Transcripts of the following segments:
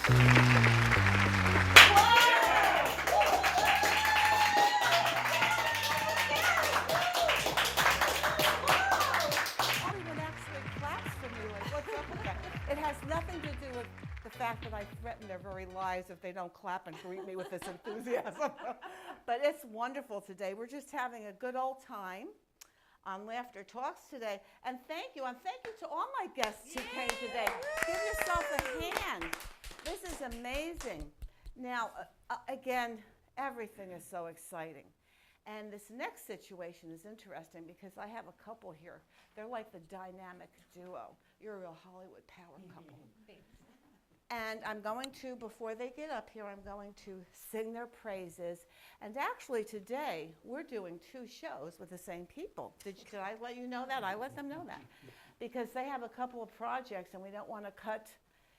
Hollywood actually claps for me. Like, what's up with that? It has nothing to do with the fact that I threaten their very lives if they don't clap and greet me with this enthusiasm. But it's wonderful today. We're just having a good old time on Laughter Talks today. And thank you to all my guests who came today. Give yourself a hand. This is amazing. Now, again, everything is so exciting. And this next situation is interesting because I have a couple here. They're like the dynamic duo. You're a real Hollywood power couple. And I'm going to, before they get up here, I'm going to sing their praises. And actually today, we're doing 2 shows with the same people. Did I let you know that? I let them know that. Because they have a couple of projects and we don't want to cut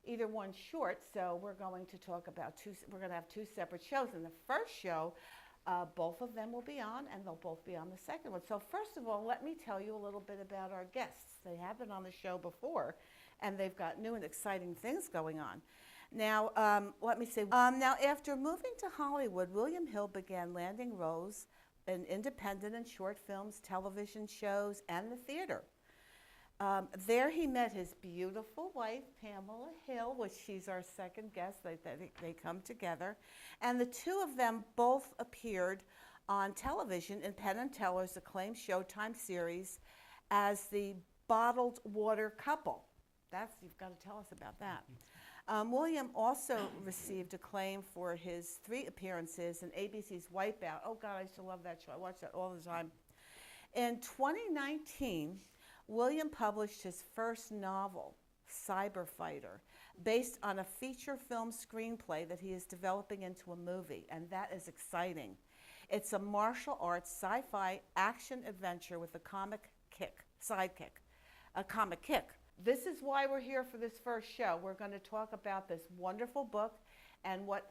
either one short. So we're going to talk about we're going to have 2 separate shows. In the first show, both of them will be on, and they'll both be on the second one. So first of all, let me tell you a little bit about our guests. They have been on the show before, and they've got new and exciting things going on. Now, let me say, now after moving to Hollywood, William Hill began landing roles in independent and short films, television shows, and the theater. There he met his beautiful wife, Pamela Hill, which she's our second guest. They come together. And the 2 of them both appeared on television in Penn and Teller's acclaimed Showtime series as the bottled water couple. You've got to tell us about that. William also received acclaim for his 3 appearances in ABC's Wipeout. Oh, God, I used to love that show. I watched that all the time. In 2019, William published his first novel, Cyber Fighter, based on a feature film screenplay that he is developing into a movie, and that is exciting. It's a martial arts sci-fi action adventure with a comic kick. This is why we're here for this first show. We're going to talk about this wonderful book and what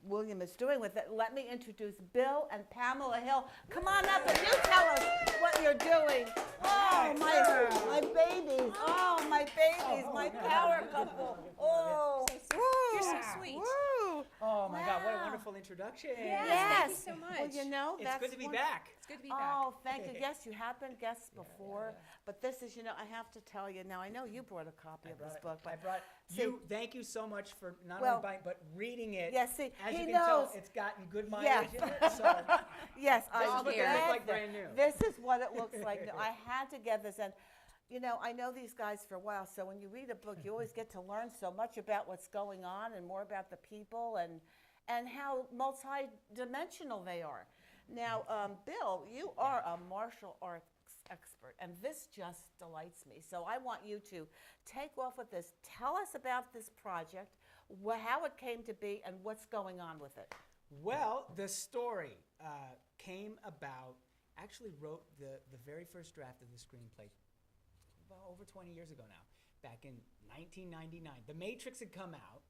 William is doing with it. Let me introduce Bill and Pamela Hill. Come on up and you tell us what you're doing. Oh, my babies. Oh, my babies, my power couple. Oh, You're so sweet. Woo. Oh my God, what a wonderful introduction. Yes, thank you so much. Well, you know, It's that's good to be wonderful. back. It's good to be back. Oh, thank you. Yes, you have been guests before, but this is, I have to tell you, now I know you brought a copy of this book, I but brought See- you. Thank you so much for not Well, only buying but reading it. yes, see, as he you can knows. tell, it's gotten good mileage Yeah. in it. So yes, this is I'm what they glad look like that- brand new. This is what it looks like. I had to get this, and I know these guys for a while, so when you read a book, you always get to learn so much about what's going on and more about the people and how multi-dimensional they are. Now, Bill, you are a martial arts expert, and this just delights me. So I want you to take off with this. Tell us about this project, how it came to be, and what's going on with it. Well, the story came about. Actually, wrote the very first draft of the screenplay well over 20 years ago now, back in 1999. The Matrix had come out,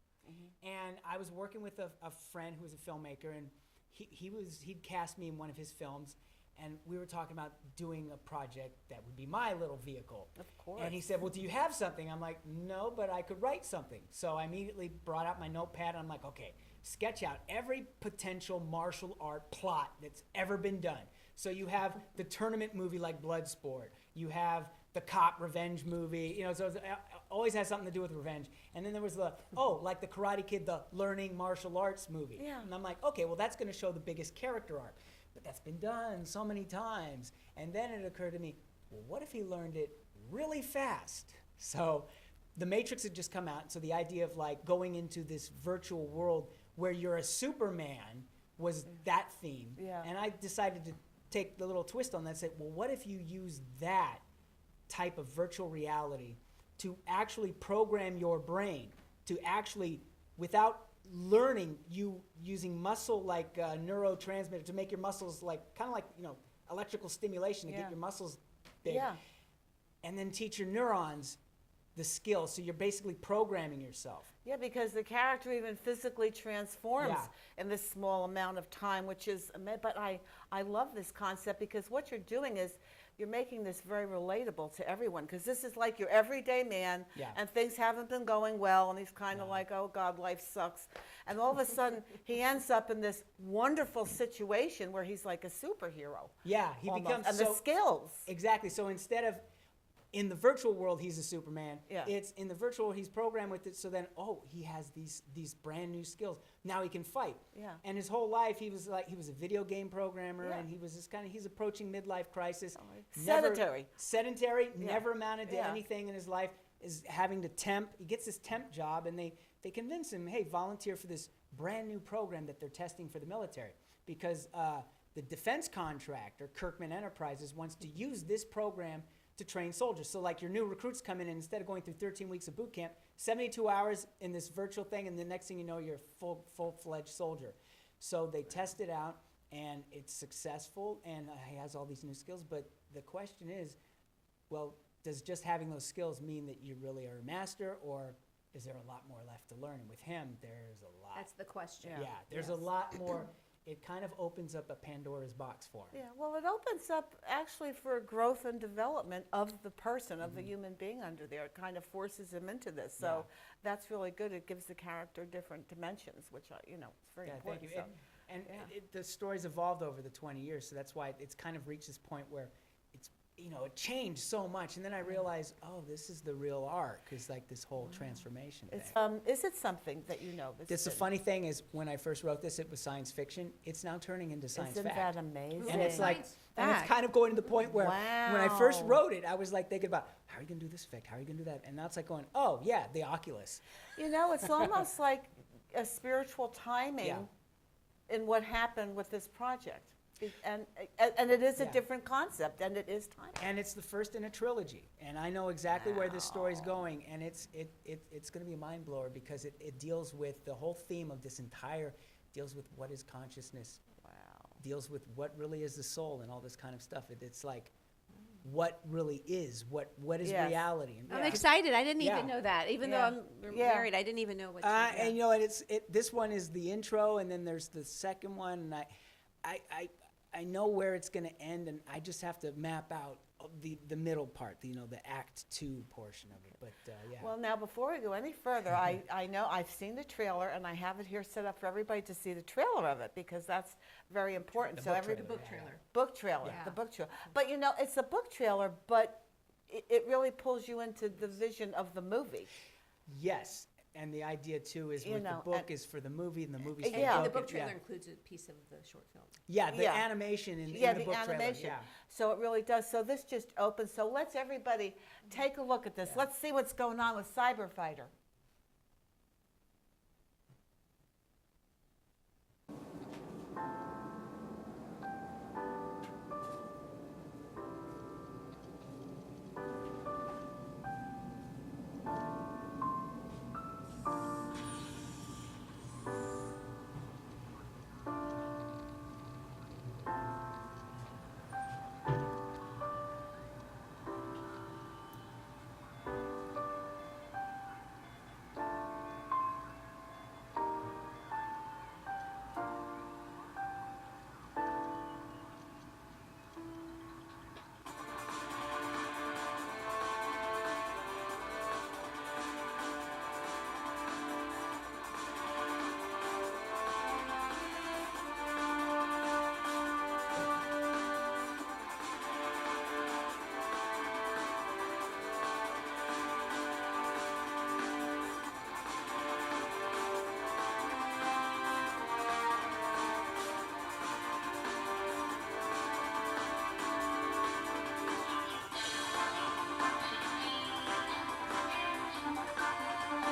and I was working with a friend who was a filmmaker, and he'd cast me in one of his films, and we were talking about doing a project that would be my little vehicle. Of course. And he said, well, do you have something? I'm like, no, but I could write something. So I immediately brought out my notepad, and I'm like, okay, sketch out every potential martial art plot that's ever been done. So you have the tournament movie like Bloodsport. You have the cop revenge movie. So it always has something to do with revenge. And then there was like the Karate Kid, the learning martial arts movie. Yeah. And I'm like, okay, well, that's going to show the biggest character arc. But that's been done so many times. And then it occurred to me, well, what if he learned it really fast? So The Matrix had just come out. So the idea of like going into this virtual world where you're a Superman was that theme. Yeah. And I decided to take the little twist on that and say, well, what if you use that type of virtual reality to actually program your brain to actually, without learning, you using muscle like neurotransmitter to make your muscles like kind of like electrical stimulation to get your muscles big, Yeah. and then teach your neurons the skills. So you're basically programming yourself. Yeah, because the character even physically transforms Yeah. in this small amount of time, which is, but I love this concept because what you're doing is you're making this very relatable to everyone because this is like your everyday man Yeah. and things haven't been going well and he's kind of like, oh God, life sucks. And all of a sudden he ends up in this wonderful situation where he's like a superhero. Yeah, he almost. becomes and so the skills. exactly. So instead of in the virtual world, he's a Superman. Yeah. It's in the virtual, he's programmed with it. So then, he has these brand new skills. Now he can fight. Yeah. And his whole life, he was a video game programmer, Yeah. and he was he's approaching midlife crisis. Sedentary. Sedentary. Yeah. Never amounted to Yeah. anything in his life. Is having to temp. He gets this temp job, and they convince him, hey, volunteer for this brand new program that they're testing for the military because the defense contractor, Kirkman Enterprises, wants to use this program to train soldiers. So like your new recruits come in and instead of going through 13 weeks of boot camp, 72 hours in this virtual thing, and the next thing you know, you're a full-fledged soldier. So they test it out, and it's successful, and he has all these new skills. But the question is, well, does just having those skills mean that you really are a master, or is there a lot more left to learn? And with him, there's a lot. That's the question. Yeah, there's a lot more. It kind of opens up a Pandora's box for him. Yeah, well, it opens up actually for growth and development of the person, of the human being under there. It kind of forces him into this. So that's really good. It gives the character different dimensions, which, it's very Yeah, important. thank you. And the story's evolved over the 20 years, so that's why it's kind of reached this point where it's, it changed so much. And then I realized, this is the real arc, is like this whole transformation thing. Is it something that you know? The funny thing is, when I first wrote this, it was science fiction. It's now turning into science Isn't fact. that amazing? And it's like, Science and it's fact. kind of going to the point where when I first Wow. wrote it, I was like thinking about, how are you going to do this effect? How are you going to do that? And now it's like going, oh, yeah, the Oculus. It's almost like a spiritual timing Yeah. in what happened with this project. And it is a Yeah. different concept, and it is time. And it's the first in a trilogy. And I know exactly where this story's going. And it's going to be a mind blower because it deals with the whole theme of this deals with what is consciousness, Wow. deals with what really is the soul and all this kind of stuff. It's like what really is, what is Yes. reality. And I'm excited. I didn't Yeah. even know that. Even Yeah. though I'm Yeah. married, I didn't even know what. and and this one is the intro, and then there's the second one, and I know where it's going to end, and I just have to map out the middle part, the Act 2 portion of it. But yeah. Well, now, before we go any further, I know I've seen the trailer, and I have it here set up for everybody to see the trailer of it, because that's very important. The book every trailer, book yeah. trailer. book trailer, Yeah. the book trailer. But, it's a book trailer, but it really pulls you into the vision of the movie. Yes, and the idea too is with the book is for the movie, and the movie's for Yeah. the And the book. book trailer Yeah, includes a piece of the short film. yeah, the Yeah. animation in Yeah, the the book animation. trailer. Yeah. So it really does. So this just opens. So let's everybody take a look at this. Yeah. Let's see what's going on with Cyber Fighter.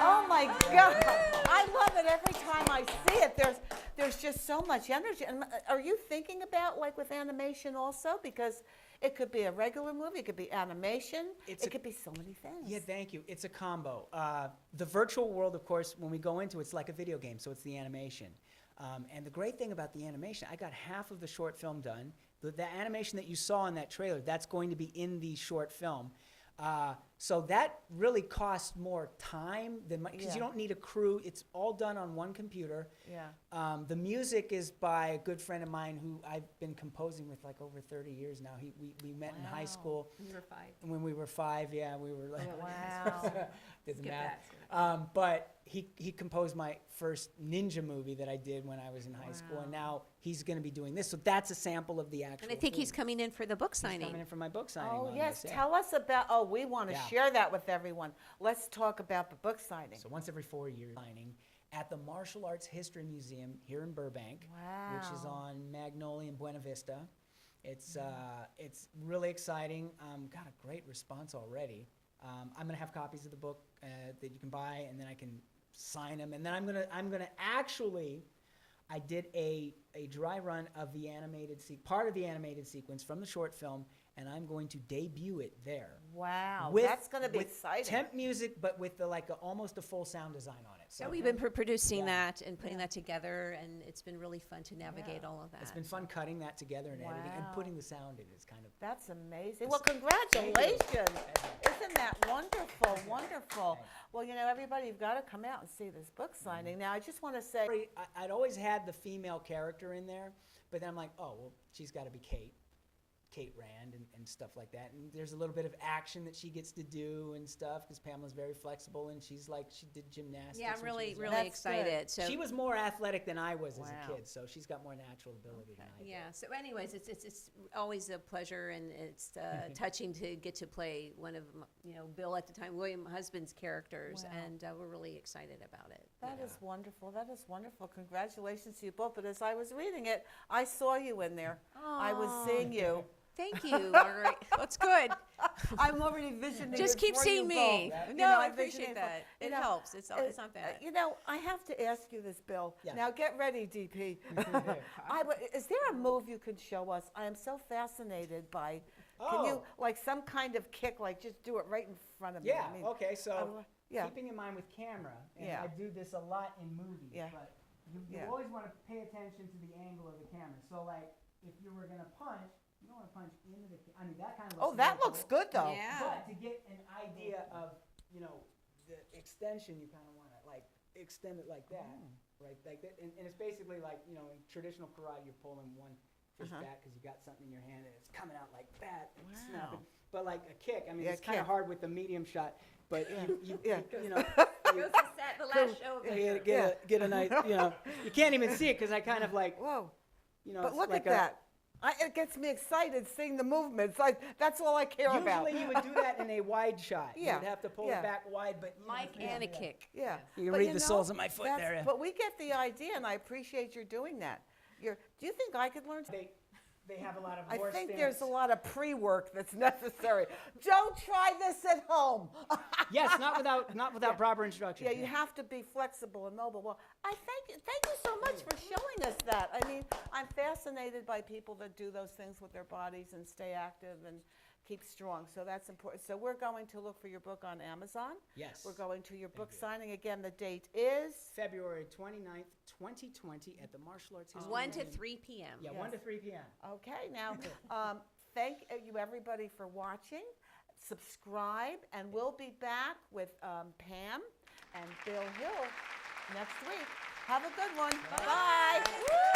Oh my God! I love it every time I see it. There's just so much energy. And are you thinking about like with animation also? Because it could be a regular movie, it could be animation, it could be so many things. Yeah, thank you. It's a combo. The virtual world, of course, when we go into it, it's like a video game, so it's the animation. And the great thing about the animation, I got half of the short film done. The animation that you saw in that trailer, that's going to be in the short film. So that really costs more time than because Yeah. you don't need a crew. It's all done on one computer. Yeah. The music is by a good friend of mine who I've been composing with like over 30 years now. We met in high Wow. school We were 5. when we were 5. Yeah, we were like Wow. did the Skip math. that. But he composed my first ninja movie that I did when I was in high school, and now he's going to be doing this. So that's a sample of the actual. And I think he's thing. coming in for the book He's signing. coming in for my book signing. Oh, on yes. this, yeah. Tell us about, oh, we want to Yeah. share that with everyone. Let's talk about the book signing. So once every 4 years, signing at the Martial Arts History Museum here in Burbank, which is Wow. on Magnolia and Buena Vista. It's really exciting. Got a great response already. I'm gonna have copies of the book that you can buy, and then I can sign them. And then I'm gonna actually, I did a dry run of the part of the animated sequence from the short film, and I'm going to debut it there. Wow. With- That's going to be with exciting. Temp music, but with almost a full sound design on it. So we've been producing Yeah. that and putting that together, and it's been really fun to navigate all of that. It's been fun cutting that together and editing and Wow. putting the sound in. It's kind of That's amazing. Well, congratulations. Isn't that wonderful? Wonderful. Well, everybody, you've got to come out and see this book signing. Now, I just want to say, I'd always had the female character in there, but then I'm like, oh, well, she's got to be Kate Rand and stuff like that. And there's a little bit of action that she gets to do and stuff because Pamela's very flexible and she did gymnastics. Yeah, I'm when she really, was really young. That's good. excited. So She was more athletic than I was as Wow. a kid, so she's got more natural ability than I did. yeah. So, anyways, it's always a pleasure, and it's touching to get to play one of Bill at the time, William Husband's characters, Wow. and we're really excited about it. that is wonderful. That is wonderful. Congratulations to you both. But as I was reading it, I saw you in there. I was Aw. seeing you. Thank you, Margaret. That's good. I'm already visioning Just it keep for seeing you me. both. No, I I'm visioning appreciate for- that. It know, helps. It's not bad. I have to ask you this, Bill. Yeah. Now get ready, DP. Is there a move you could show us? I am so fascinated by. Can you Oh. some kind of kick, just do it right in front of me? Yeah, okay, so yeah. keeping in mind with camera, and Yeah. I do this a lot in movies, Yeah. but you Yeah. always want to pay attention to the angle of the camera. So if you were going to punch, you don't want to punch into the that kind of looks Oh, that really looks cool. good though. Yeah. But to get an idea of, the extension, you kind of want to extend it like that, right? Like that, and it's basically in traditional karate, you're pulling one fist back because you got something in your hand and it's coming out like that, and Wow. snapping. But like a kick, I mean, Yeah, it's kind kick. of hard with the medium shot, but you Yeah. Goes to set the last show of the you year. get a nice, you can't even see it because I kind of Whoa. But it's look like at that. It gets me excited seeing the movements. That's all I care about. Usually you would do that in a wide shot. Yeah, You would have to pull yeah. it back wide, but Mike and a kick. Yeah. You can But read the soles of my foot that's- there, yeah. But we get the idea, and I appreciate your doing that. Do you think I could learn? They have a lot of I horse think stance. there's a lot of pre-work that's necessary. Don't try this at home. Yes, not without proper instruction. Yeah, you have to be flexible and mobile. Well, I thank you so much for showing us that. I mean, I'm fascinated by people that do those things with their bodies and stay active and keep strong. So that's important. So we're going to look for your book on Amazon. Yes. We're going to your book signing. Again, the date is? February 29th, 2020 at the Martial Arts History 1 to Museum. 3 p.m. Yeah, Yes. 1 to 3 p.m. Okay, now, thank you everybody for watching. Subscribe, and we'll be back with Pam and Bill Hill next week. Have a good one. Bye. Woo!